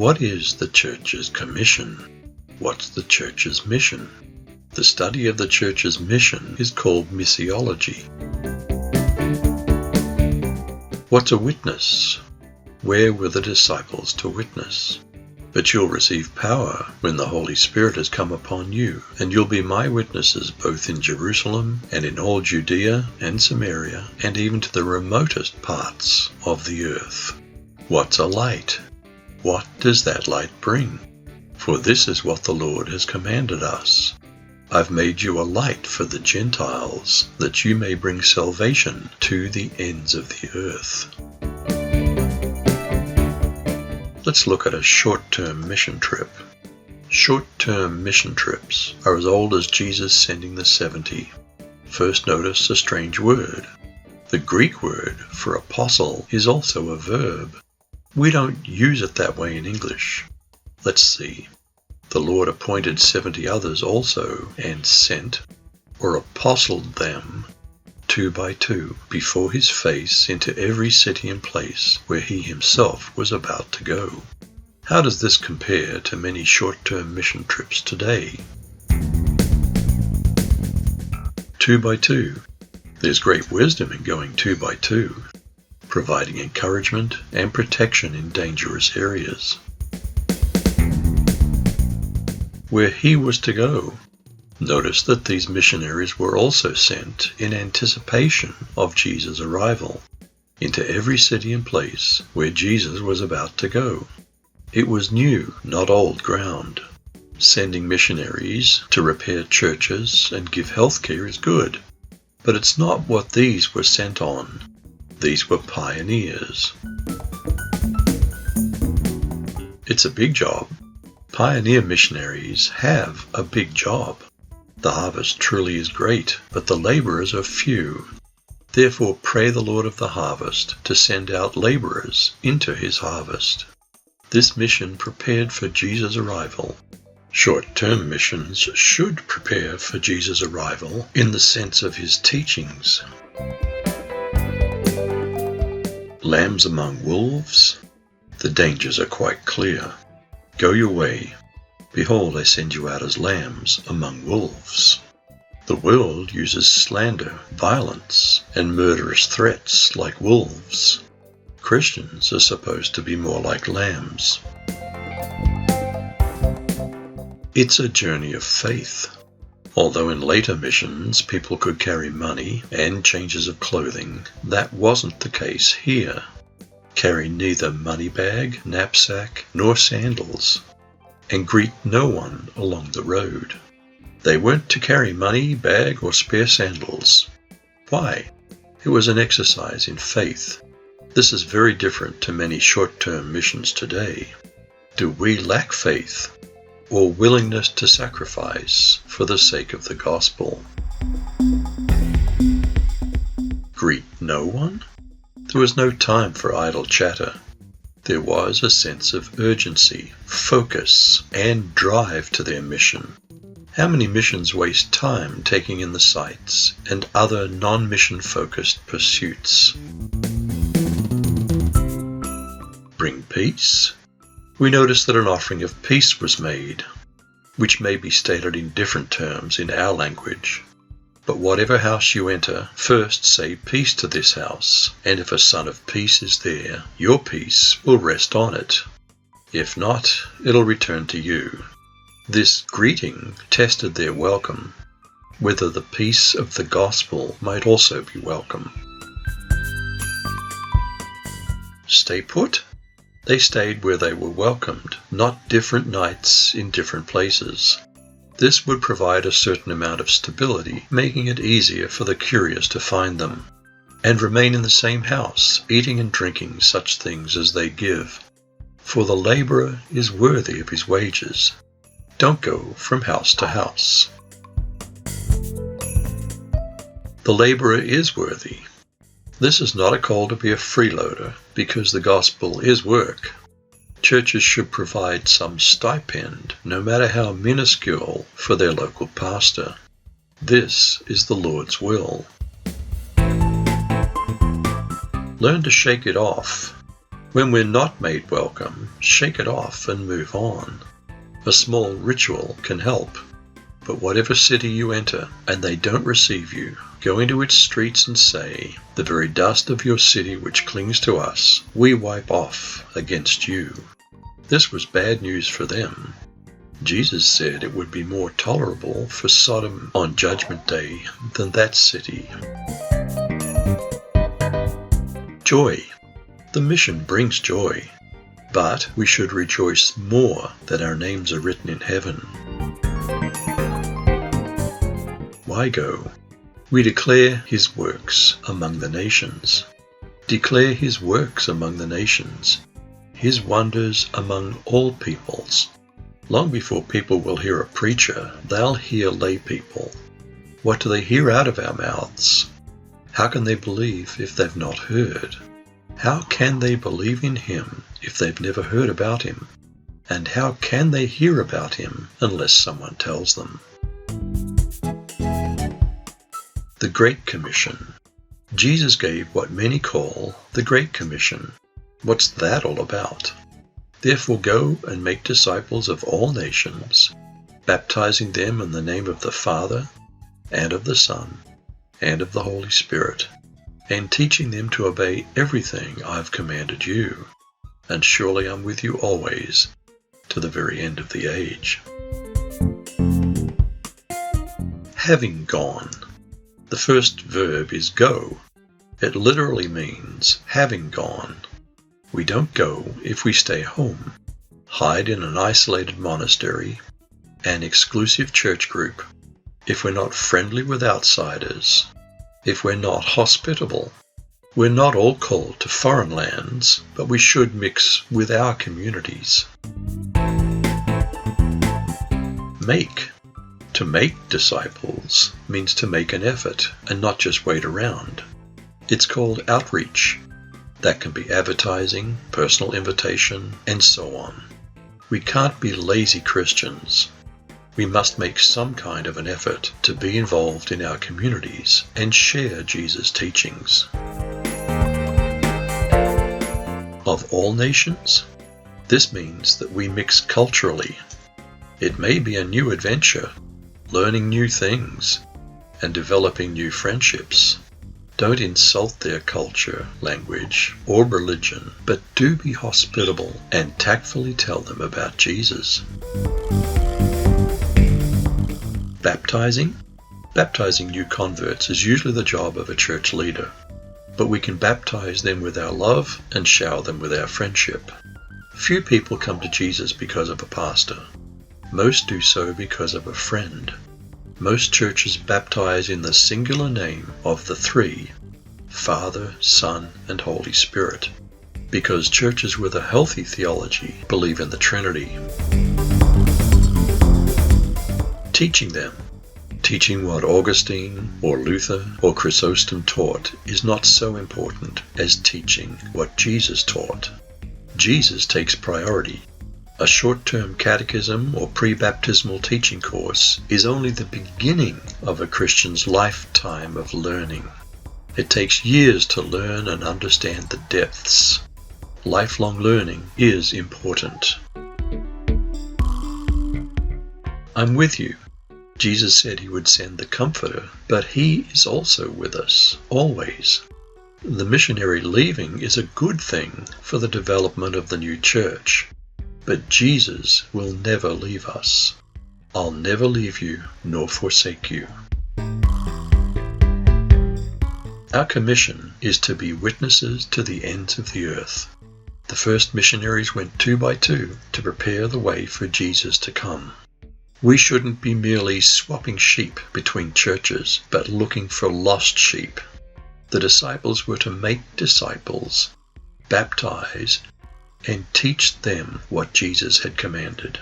What is the church's commission? What's the church's mission? The study of the church's mission is called missiology. What's a witness? Where were the disciples to witness? But you'll receive power when the Holy Spirit has come upon you, and you'll be my witnesses both in Jerusalem and in all Judea and Samaria, and even to the remotest parts of the earth. What's a light? What does that light bring? For this is what the Lord has commanded us. I've made you a light for the Gentiles, that you may bring salvation to the ends of the earth. Let's look at a short-term mission trip. Short-term mission trips are as old as Jesus sending the 70. First notice a strange word. The Greek word for apostle is also a verb. We don't use it that way in English. Let's see. The Lord appointed 70 others also, and sent, or apostled them, 2 by 2, before his face into every city and place where he himself was about to go. How does this compare to many short-term mission trips today? 2 by 2. There's great wisdom in going 2 by 2, providing encouragement and protection in dangerous areas. Where he was to go. Notice that these missionaries were also sent in anticipation of Jesus' arrival into every city and place where Jesus was about to go. It was new, not old ground. Sending missionaries to repair churches and give health care is good, but it's not what these were sent on. These were pioneers. It's a big job. Pioneer missionaries have a big job. The harvest truly is great, but the laborers are few. Therefore pray the Lord of the harvest to send out laborers into his harvest. This mission prepared for Jesus' arrival. Short-term missions should prepare for Jesus' arrival in the sense of his teachings. Lambs among wolves? The dangers are quite clear. Go your way. Behold, I send you out as lambs among wolves. The world uses slander, violence, and murderous threats like wolves. Christians are supposed to be more like lambs. It's a journey of faith. Although in later missions people could carry money and changes of clothing, that wasn't the case here. Carry neither money bag, knapsack, nor sandals, and greet no one along the road. They weren't to carry money, bag, or spare sandals. Why? It was an exercise in faith. This is very different to many short-term missions today. Do we lack faith or willingness to sacrifice for the sake of the gospel? Greet no one? There was no time for idle chatter. There was a sense of urgency, focus, and drive to their mission. How many missions waste time taking in the sights and other non-mission focused pursuits? Bring peace? We notice that an offering of peace was made, which may be stated in different terms in our language. But whatever house you enter, first say peace to this house, and if a son of peace is there, your peace will rest on it. If not, it'll return to you. This greeting tested their welcome, whether the peace of the gospel might also be welcome. Stay put? They stayed where they were welcomed, not different nights in different places. This would provide a certain amount of stability, making it easier for the curious to find them, and remain in the same house, eating and drinking such things as they give. For the laborer is worthy of his wages. Don't go from house to house. The laborer is worthy. This is not a call to be a freeloader, because the gospel is work. Churches should provide some stipend, no matter how minuscule, for their local pastor. This is the Lord's will. Learn to shake it off. When we're not made welcome, shake it off and move on. A small ritual can help. But whatever city you enter and they don't receive you, go into its streets and say, "The very dust of your city which clings to us, we wipe off against you." This was bad news for them. Jesus said it would be more tolerable for Sodom on Judgment Day than that city. Joy. The mission brings joy, but we should rejoice more that our names are written in heaven. Why go? We declare his works among the nations. Declare his works among the nations, his wonders among all peoples. Long before people will hear a preacher, they'll hear lay people. What do they hear out of our mouths? How can they believe if they've not heard? How can they believe in him if they've never heard about him? And how can they hear about him unless someone tells them? The Great Commission. Jesus gave what many call the Great Commission. What's that all about? Therefore go and make disciples of all nations, baptizing them in the name of the Father, and of the Son, and of the Holy Spirit, and teaching them to obey everything I've commanded you. And surely I'm with you always, to the very end of the age. Having gone. The first verb is go. It literally means having gone. We don't go if we stay home, hide in an isolated monastery, an exclusive church group, if we're not friendly with outsiders, if we're not hospitable. We're not all called to foreign lands, but we should mix with our communities. Make. To make disciples means to make an effort and not just wait around. It's called outreach. That can be advertising, personal invitation, and so on. We can't be lazy Christians. We must make some kind of an effort to be involved in our communities and share Jesus' teachings. Of all nations? This means that we mix culturally. It may be a new adventure, learning new things, and developing new friendships. Don't insult their culture, language, or religion, but do be hospitable and tactfully tell them about Jesus. Baptizing? Baptizing new converts is usually the job of a church leader, but we can baptize them with our love and shower them with our friendship. Few people come to Jesus because of a pastor. Most do so because of a friend. Most churches baptize in the singular name of the three, Father, Son, and Holy Spirit, because churches with a healthy theology believe in the Trinity. Teaching them. Teaching what Augustine or Luther or Chrysostom taught is not so important as teaching what Jesus taught. Jesus takes priority. A short-term catechism or pre-baptismal teaching course is only the beginning of a Christian's lifetime of learning. It takes years to learn and understand the depths. Lifelong learning is important. I'm with you. Jesus said he would send the Comforter, but he is also with us, always. The missionary leaving is a good thing for the development of the new church. But Jesus will never leave us. I'll never leave you nor forsake you. Our commission is to be witnesses to the ends of the earth. The first missionaries went 2 by 2 to prepare the way for Jesus to come. We shouldn't be merely swapping sheep between churches, but looking for lost sheep. The disciples were to make disciples, baptize, and teach them what Jesus had commanded.